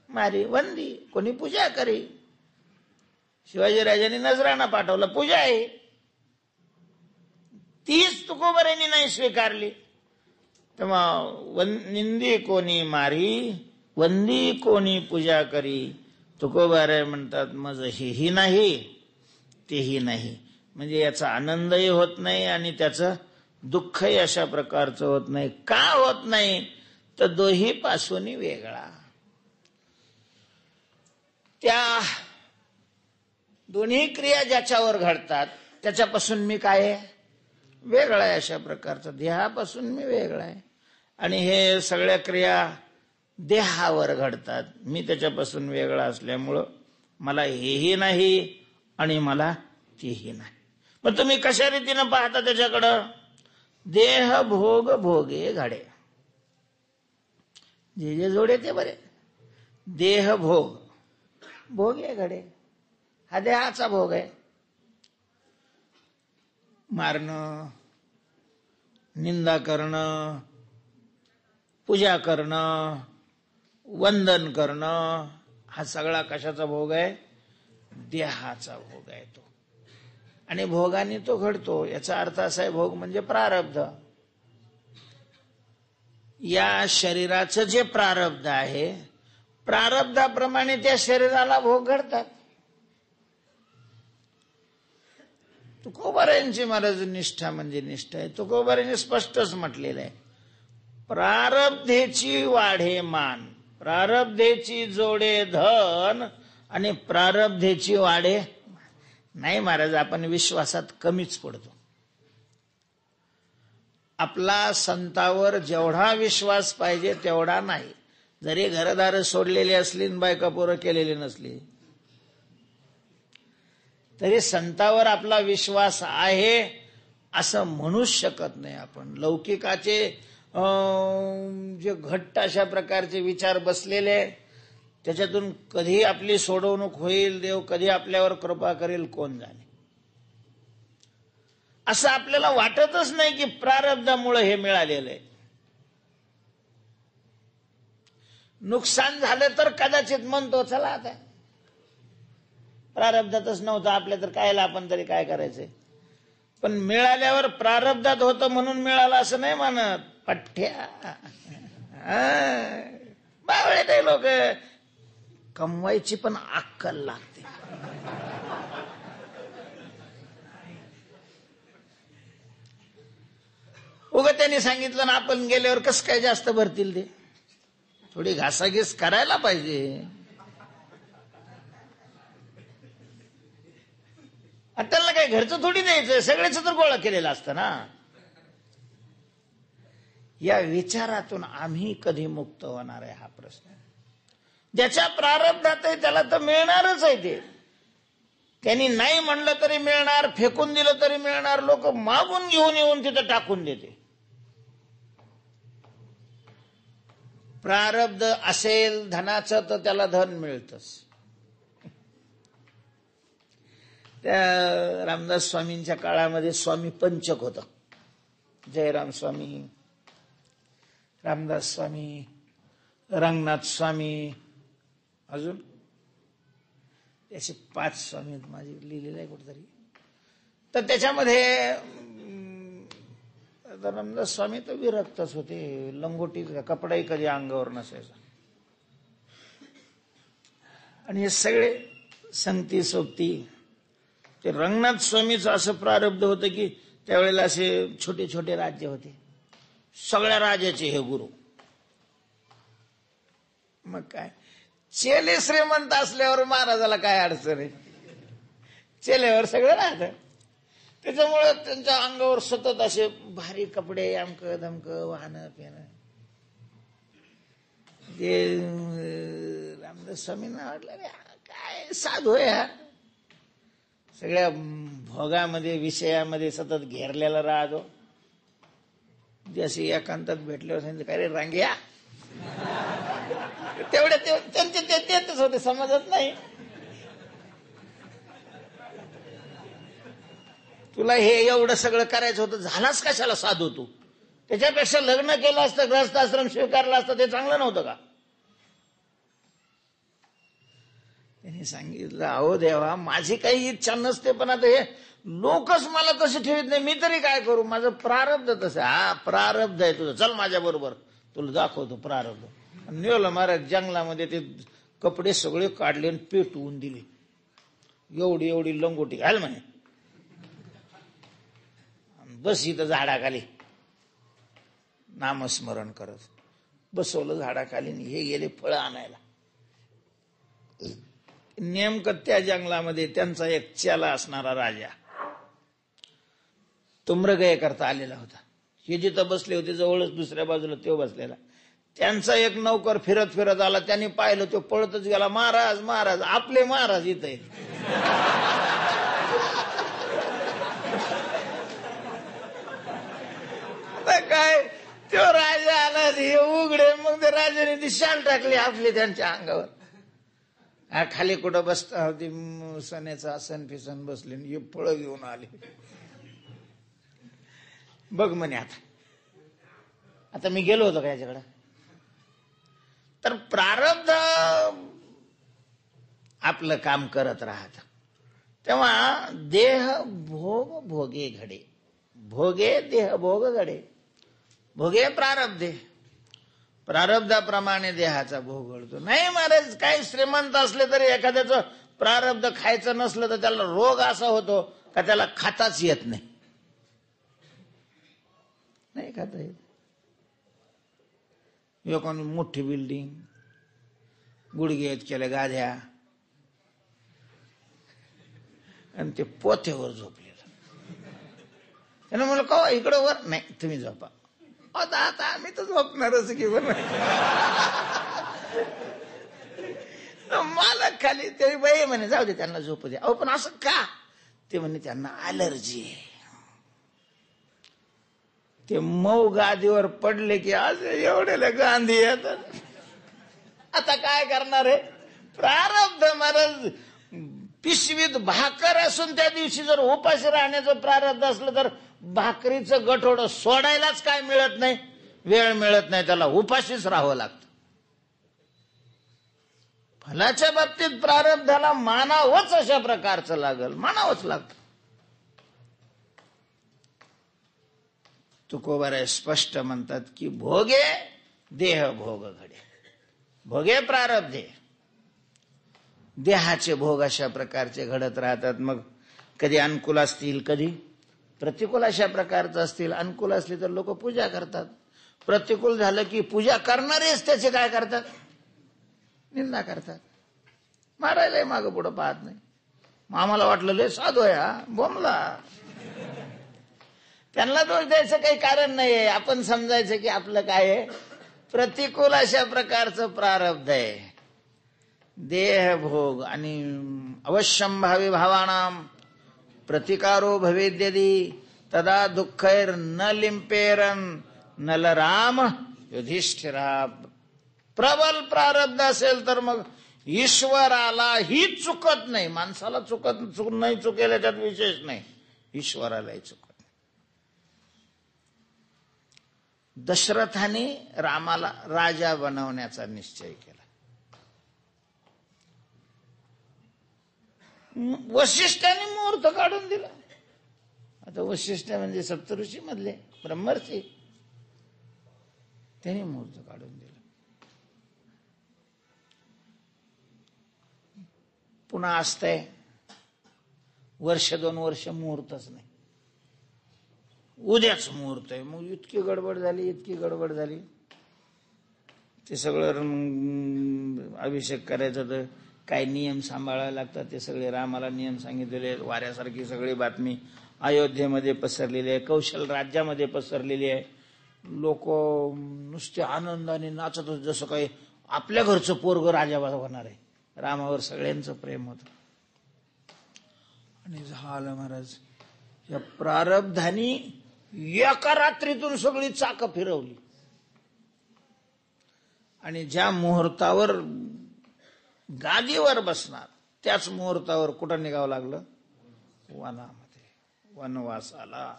मारी, वंदी कोणी पूजा करी. शिवाजीराजांनी नजराणा पाठवला, पूजा आहे, तीच तुकोबारायांनी नाही स्वीकारली. तेव्हा निंदी कोणी मारी, वंदी कोणी पूजा करी. तुकोबाराय म्हणतात मज हेही नाही तेही नाही. म्हणजे याचा आनंदही होत नाही आणि त्याचं दुःखही अशा प्रकारचं होत नाही. का होत नाही तर दोही पासून वेगळा. त्या दोन्ही क्रिया ज्याच्यावर घडतात त्याच्यापासून मी काय आहे, वेगळा आहे. अशा प्रकारचा देहापासून मी वेगळा आहे. आणि हे सगळ्या क्रिया देहावर घडतात, मी त्याच्यापासून वेगळा असल्यामुळं मला हेही नाही आणि मला तेही नाही. मग तुम्ही कशा रीतीनं पाहता त्याच्याकडं. देह भोग भोगे घडे, जे जे जोडे ते बरे. देह भोग भोगे घडे, हा देहाचा भोग आहे. मारणं, निंदा करणं, पूजा करणं, वंदन करणं, हा सगळा कशाचा भोग आहे, देहाचा भोग आहे तो. आणि भोगाने तो घडतो. याचा अर्थ असा आहे, भोग म्हणजे प्रारब्ध. या शरीराचं जे प्रारब्ध आहे, प्रारब्धाप्रमाणे त्या शरीराला भोग घडतात. तुकोबारायांची महाराज निष्ठा म्हणजे निष्ठा आहे. तुकोबारायांनी स्पष्टच म्हटलेलं आहे, प्रारब्धेची वाढे मान, प्रारब्धेची जोडे धन आणि प्रारब्धेची वाढे नाही. महाराज आपण विश्वासात कमीच पडतो. आपला संतावर जेवढा विश्वास पाहिजे तेवढा नाही. जरी घरदार सोडलेली असली बायका पोरं केलेली नसली तरी संतावर आपला विश्वास आहे असं म्हणूच शकत नाही आपण. लौकिकाचे जे घट्ट अशा प्रकारचे विचार बसलेले, त्याच्यातून कधी आपली सोडवणूक होईल, देव कधी आपल्यावर कृपा करेल कोण जाणे. असं आपल्याला वाटतच नाही की प्रारब्धामुळे हे मिळालेलं आहे. नुकसान झालं तर कदाचित म्हणतो चला आता प्रारब्धातच नव्हतं आपल्या, तर कायला आपण तरी काय करायचंय. पण मिळाल्यावर प्रारब्धात होतं म्हणून मिळालं असं नाही म्हणत. पठ्ठ्या बावळे ते लोक, कमवायची पण अक्कल लागते. उगा त्यांनी सांगितलं ना आपण गेल्यावर कसं काय जास्त भरतील, ते थोडी घासाघीस करायला पाहिजे. त्यांना काय घरचं थोडी द्यायचं, सगळ्याच तर गोळा केलेलं असतं ना. या विचारातून आम्ही कधी मुक्त होणार आहे हा प्रश्न. ज्याच्या प्रारब्धात आहे त्याला तर मिळणारच आहे. ते त्यांनी नाही म्हणलं तरी मिळणार, फेकून दिलं तरी मिळणार. लोक मागून घेऊन येऊन तिथं टाकून देते. प्रारब्ध असेल धनाचं तर त्याला धन मिळतच. त्या रामदास स्वामींच्या काळामध्ये स्वामी पंचक होता. जयराम स्वामी, रामदास स्वामी, रंगनाथ स्वामी अजून त्याचे 5 स्वामी माझे लिहिलेले आहे कुठेतरी. तर त्याच्यामध्ये रामदास स्वामी तर विरक्तच होते, लंगोटी कपडाही कधी अंगावर नसायचा. आणि हे सगळे संगती सोबती ते रंगनाथ स्वामीचं असं प्रारब्ध होतं की त्यावेळेला असे छोटे छोटे राज्य होते, सगळ्या राज्याचे हे गुरु. मग काय चेले श्रीमंत असल्यावर महाराजाला काय अडचण आहे, चेल्यावर सगळं राहतं. त्याच्यामुळे त्यांच्या अंगावर सतत असे भारी कपडे, अमक धमक, वाहनं पिणं. ते रामदास स्वामींना वाटलं काय साधू आहे हा, सगळ्या भोगामध्ये विषयामध्ये सतत घेरलेला राहतो. जसे एकांतात भेटल्यावर सांगितलं काय रे रांग्या, तेवढे त्यांचे तेच होते, समजत नाही. तुला हे एवढं सगळं करायचं होतं, झालाच कशाला साधू तू? त्याच्यापेक्षा लग्न केलं असतं, गृहस्थाश्रम स्वीकारला असतं, ते चांगलं नव्हतं का? त्यांनी सांगितलं अहो देवा, माझी काही इच्छा नसते, पण आता हे लोकच मला तसे ठेवत नाही, मी तरी काय करू? माझं प्रारब्ध तसं. हा प्रारब्ध आहे तुझं, चल माझ्या बरोबर, तुला दाखवतो प्रारब्ध. नेलं महाराज जंगलामध्ये, ते कपडे सगळे काढले आणि पेटवून दिले. एवढी एवढी लंगोटी घाल म्हणे, बस इथं झाडाखाली नामस्मरण करत. बसवलं झाडाखाली, हे गेले फळं आणायला. नेमकं त्या जंगलामध्ये त्यांचा एक चेला असणारा राजा तो मृगय करता आलेला होता. हे जिथं बसले होते जवळच दुसऱ्या बाजूला तो बसलेला. त्यांचा एक नौकर फिरत फिरत आला, त्यांनी पाहिलं, तो पळतच गेला, महाराज महाराज, आपले महाराज इथं आहेत. काय तो राजा आला, हे उघडे. मग ते राजाने ती शाल टाकली आपली त्यांच्या अंगावर. खाली कुठं बसता होती सण्याचं आसन फिसन बसले, हे फळं घेऊन आले. बघ म्हणे आता मी गेलो होतो का याच्याकडे? तर प्रारब्ध आपलं काम करत राहत. तेव्हा देह भोग भोगे घडे, भोगे देह भोग घडे, भोगे प्रारब्धे, प्रारब्धाप्रमाणे देहाचा भोग घडतो. नाही महाराज, काही श्रीमंत असले तरी एखाद्याचं प्रारब्ध खायचं नसलं तर त्याला रोग असा होतो का त्याला खाताच येत नाही, नाही खाता येत. लोकांनी मोठी बिल्डिंग, गुडघे केल्या गाद्या, आणि ते पोथ्यावर झोपलेलं. त्यानं म्हणलं का इकडं वर नाही, तुम्ही झोपा. आता आम्ही तर झोपणारच की बरं. मालक खाली, ते बाई म्हणे जाऊ दे त्यांना झोपू दे. अहो पण असं का? ते म्हणे त्यांना ॲलर्जी आहे. ते मऊ गादीवर पडले की आज एवढ्याला गांधी येतात. आता काय करणार आहे? प्रारब्ध महाराज. पिशवीत भाकर असून त्या दिवशी जर उपाशी राहण्याचं प्रारब्ध असलं तर भाकरीचं गठोडं सोडायलाच काय मिळत नाही, वेळ मिळत नाही, त्याला उपाशीच राहावं लागतं. फलाच्या बाबतीत प्रारब्धाला मानावंच अशा प्रकारचं लागल, मानावंच लागतं. तुकोबाराय स्पष्ट म्हणतात की भोगे देह भोग घडे, भोगे प्रारब्धे. देहाचे भोग अशा प्रकारचे घडत राहतात. मग कधी अनुकूल असतील, कधी प्रतिकूल अशा प्रकारचं असतील. अनुकूल असले तर लोक पूजा करतात, प्रतिकूल झालं की पूजा करणारेच त्याचे काय करतात, निंदा करतात, मारायला मागं पुढं पाहत नाही. मग आम्हाला वाटलं लय साधू आहे हा, बोंबला. त्यांना दोष द्यायचं काही कारण नाहीये. आपण समजायचं की आपलं काय आहे, प्रतिकूल अशा प्रकारचं प्रारब्ध आहे, देह भोग. आणि अवश्यंभावी भावानाम प्रतिकारो भवेद्यदी तदा दुःखैर न लिंपेरन नलराम युधिष्ठिरा. प्रबल प्रारब्ध असेल तर मग ईश्वराला ही चुकत नाही. माणसाला नाही चुकेल याच्यात विशेष नाही, ईश्वरालाही चुकत. दशरथाने रामाला राजा बनवण्याचा निश्चय केला. वशिष्ठाने मुहूर्त काढून दिला. आता वशिष्ठ म्हणजे सप्तऋषी मधले ब्रह्मर्षी, त्यांनी मुहूर्त काढून दिला. पुन्हा असतंय वर्ष 2 वर्ष मुहूर्तच नाही, उद्याच मुहूर्त आहे. मग इतकी गडबड झाली. ते सगळं अभिषेक करायचं तर काही नियम सांभाळावे लागतात. ते सगळे रामाला नियम सांगितलेले, वाऱ्यासारखी सगळी बातमी अयोध्येमध्ये पसरलेली आहे, कौशल राज्यामध्ये पसरलेली आहे. लोक नुसते आनंदाने नाचत होते, जसं काही आपल्या घरचं पोरग राजा होणार आहे. रामावर सगळ्यांचं प्रेम होतं. आणि झालं महाराज, या प्रारब्धानी एका रात्रीतून सगळी चाक फिरवली. आणि ज्या मुहूर्तावर गादीवर बसणार त्याच मुहूर्तावर कुठं निघावं लागलं? वनामध्ये, वनवासाला.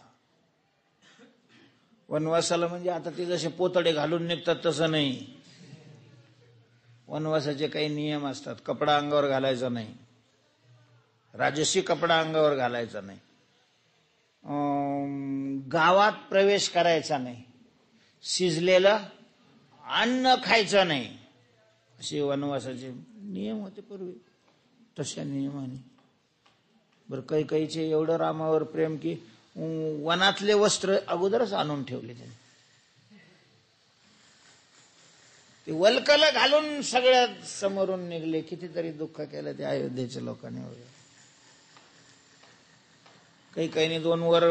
वनवासाला म्हणजे आता ते जसे पोतडे घालून निघतात तसं नाही. वनवासाचे काही नियम असतात. कपडा अंगावर घालायचा नाही, राजसी कपडा अंगावर घालायचा नाही, गावात प्रवेश करायचा नाही, शिजलेलं अन्न खायचं नाही, असे वनवासाचे नियम होते पूर्वी. तशा नियमाने बरं कैकेयीचे एवढं रामावर प्रेम की वनातले वस्त्र अगोदरच आणून ठेवले त्यांनी. ते वल्कल घालून सगळ्या समोरून निघले. कितीतरी दुःख केलं त्या अयोध्येच्या लोकांनी वगैरे. कैकेयीने 2 वर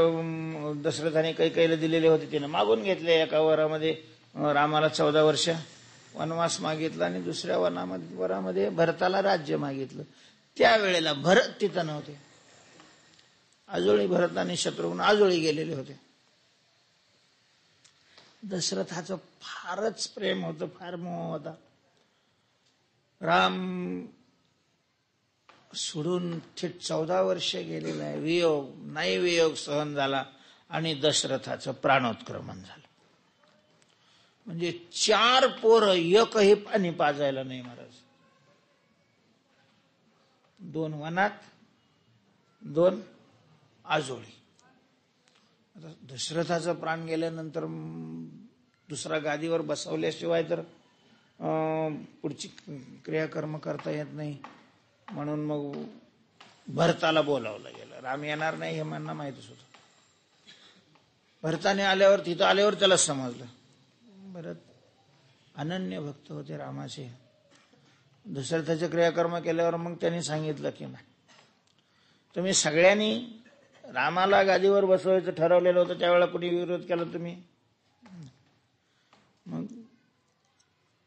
दशरथाने कैकेयीला दिलेले होते, तिने मागून घेतले. एका वरामध्ये रामाला 14 वर्ष वनवास मागितला आणि दुसऱ्या वरामध्ये भरताला राज्य मागितलं. त्यावेळेला भरत तिथं नव्हते. आजोळी भरत आणि शत्रुघ्न आजोळी गेलेले होते. दशरथाचं फारच प्रेम होतं, फार मोह होता. राम सोडून थेट 14 वर्ष गेलेला आहे. वियोग सहन झाला आणि दशरथाचं प्राणोत्क्रमण झालं. म्हणजे 4 पोरं, एकही पाणी पाजायला नाही महाराज. 2 वनात, 2 आजोळी. आता दशरथाचा प्राण गेल्यानंतर दुसरा गादीवर बसवल्याशिवाय तर पुढची क्रियाकर्म करता येत नाही. म्हणून मग भरताला बोलावलं गेलं. राम येणार नाही हे त्यांना माहितच होतं. भरताने तिथं आल्यावर त्याला समजलं. भरत अनन्य भक्त होते रामाचे. दशरथाचे क्रियाकर्म केल्यावर मग त्यांनी सांगितलं की नाही, तुम्ही सगळ्यांनी रामाला गादीवर बसवायचं ठरवलेलं होतं, त्यावेळेला कुणी विरोध केला तुम्ही? मग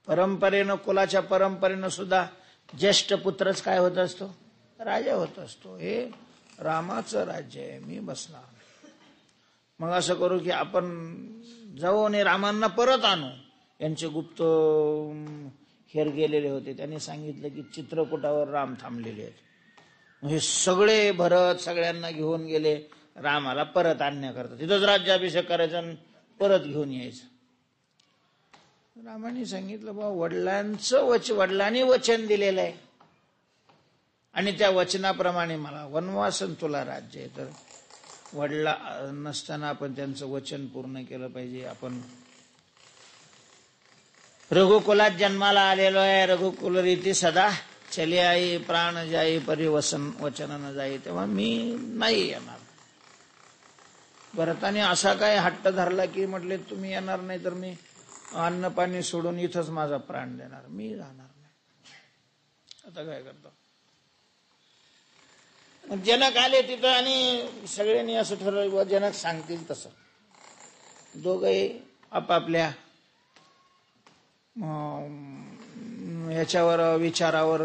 परंपरेनं, कुलाच्या परंपरेनं सुद्धा ज्येष्ठ पुत्रच काय होत असतो? राजा होत असतो. हे रामाचं राज्य आहे, मी बसणार. मग असं करू की आपण जाऊ आणि रामांना परत आणू. यांचे गुप्त हेर गेलेले होते, त्यांनी सांगितलं की चित्रकूटावर राम थांबलेले आहेत. हे सगळे भरत सगळ्यांना घेऊन गेले रामाला परत आणण्याकरता. तिथंच राज्याभिषेक करायचा आणि परत घेऊन यायचं. रामाने सांगितलं, बा वडिलांनी वचन दिलेलं आहे आणि त्या वचनाप्रमाणे मला वनवासन तुला राज्य आहे. तर वडला नसताना आपण त्यांचं वचन पूर्ण केलं पाहिजे. आपण रघुकुलात जन्माला आलेलो आहे. रघुकुल रीती सदा चले आई, प्राण जाई परी वचन न जाई. तेव्हा मी नाही येणार. भरताने असा काय हट्ट धरला की म्हटले तुम्ही येणार नाही तर मी अन्न पाणी सोडून इथंच माझा प्राण देणार, मी जाणार नाही. आता काय करतो? मग जनक आले तिथं आणि सगळ्यांनी असं ठरवलं, जनक सांगतील तसं. दोघंही आपापल्या याच्यावर विचारावर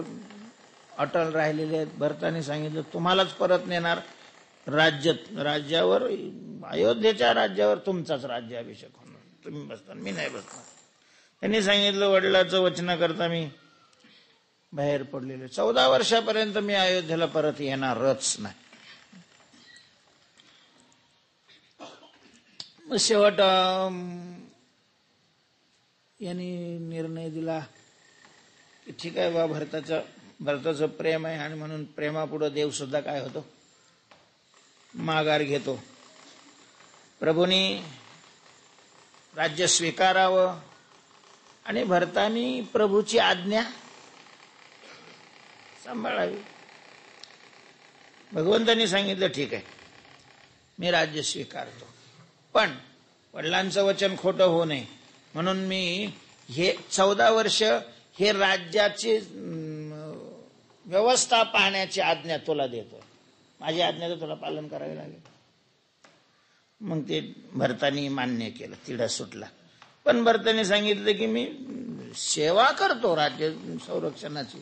अटल राहिलेले आहेत. भरताने सांगितलं तुम्हालाच परत नेणार राज्यावर, अयोध्येच्या राज्यावर तुमचाच राज्याभिषेक होणार, तुम्ही बसणार, मी नाही बसणार. त्यांनी सांगितलं वडिलाचं वचनाकरता मी बाहेर पडलेले. 14 वर्षापर्यंत मी अयोध्येला परत येणारच नाही. मग शेवट यांनी निर्णय दिला की ठीक आहे बा, भरताचा भरताचं प्रेम आहे आणि म्हणून प्रेमापुढे देव सुद्धा काय होतो, माघार घेतो. प्रभूंनी राज्य स्वीकारावं आणि भरतानी प्रभूची आज्ञा सांभाळावी. भगवंतांनी सांगितलं ठीक आहे मी राज्य स्वीकारतो, पण वडिलांचं वचन खोटं होऊ नये म्हणून मी हे 14 वर्ष हे राज्याची व्यवस्था पाहण्याची आज्ञा तुला देतो. माझी आज्ञा तर तुला पालन करावी लागेल. मग ते भरतानी मान्य केलं, तिढा सुटला. पण भरतानी सांगितलं की मी सेवा करतो राज्य संरक्षणाची,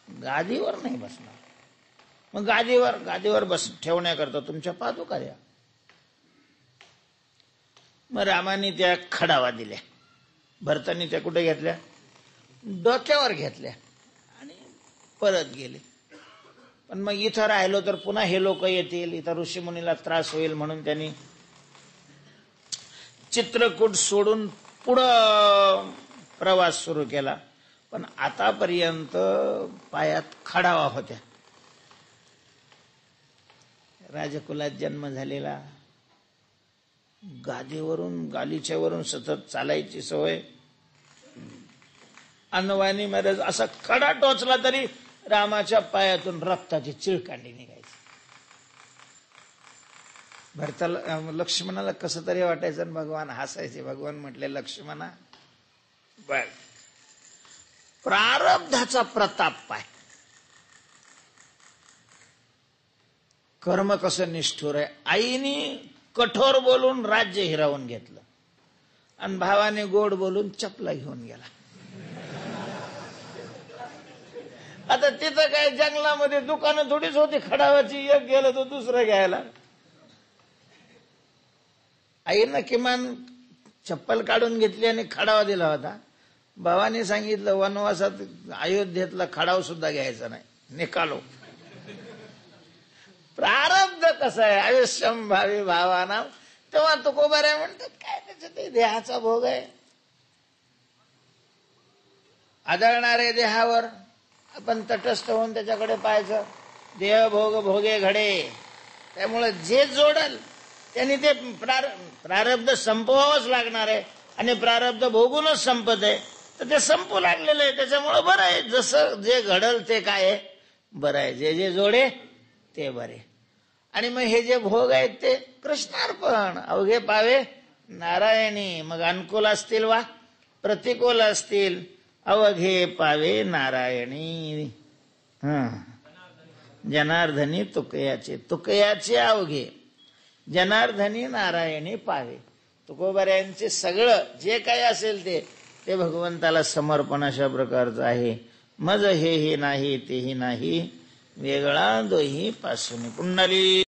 गादीवर नाही बसणार. मग गादीवर बस ठेवण्याकरता तुमच्या पादुका द्या. मग रामाने त्या खडावा दिल्या, भरतानी त्या कुठे घेतल्या, डोक्यावर घेतल्या आणि परत गेले. पण मग इथं राहिलो तर पुन्हा हे लोक येतील, इथं ऋषीमुनीला त्रास होईल म्हणून त्यांनी चित्रकूट सोडून पुढं प्रवास सुरू केला. पण आतापर्यंत पायात खडावा होत्या. राजकुलात जन्म झालेला, गादीवरून गालीच्यावरून सतत चालायची सवय, अनवाणी महाराज असा खडा टोचला तरी रामाच्या पायातून रक्ताची चिळकांडी निघायची. भरताला लक्ष्मणाला कसं तरी वाटायचं आणि भगवान हसायचे. भगवान म्हटले लक्ष्मणा बघ प्रारब्धाचा प्रताप पाय, कर्म कसं निष्ठुर आहे. आईने कठोर बोलून राज्य हिरावून घेतलं आणि भावाने गोड बोलून चपला घेऊन गेला. आता तिथं काय जंगलामध्ये दुकानं थोडीच होती खडावाची, एक गेलं तर दुसरं घ्यायला. आईनं किमान चप्पल काढून घेतली आणि खडावा दिला होता. भावाने सांगितलं वनवासात अयोध्येतला खडाव सुद्धा घ्यायचा नाही, निकालो. प्रारब्ध कसं आहे, आयुष्यम भावी भावाना. तेव्हा तुकोबाऱ्या म्हणतात काय त्याचं ते देहाचा भोग आहे. आदळणारे देहावर आपण तटस्थ होऊन त्याच्याकडे पाहायचं. देह भोग भोगे घडे. त्यामुळे जे जोडल त्यांनी ते प्रारब्ध संपवावंच लागणार आहे आणि प्रारब्ध भोगूनच संपत आहे. तर ते संपू लागलेलं आहे. त्याच्यामुळे बरं आहे, जसं जे घडल ते काय आहे बरं आहे, जे जे जोडे ते बरे. आणि मग हे जे भोग आहेत ते कृष्णार्पण, अवघे पावे नारायणी. मग अनुकूल असतील वा प्रतिकूल असतील, अवघे पावे नारायणी. जनार्दनी तुकयाचे, तुकयाचे अवघे, जनार्दनी नारायणी पावे. तुकोबाऱ्यांचे सगळं जे काही असेल ते भगवंताला समर्पण अशा प्रकारचं आहे. मज हेही नाही तेही नाही, वेगळा दोही पासून. पुंडली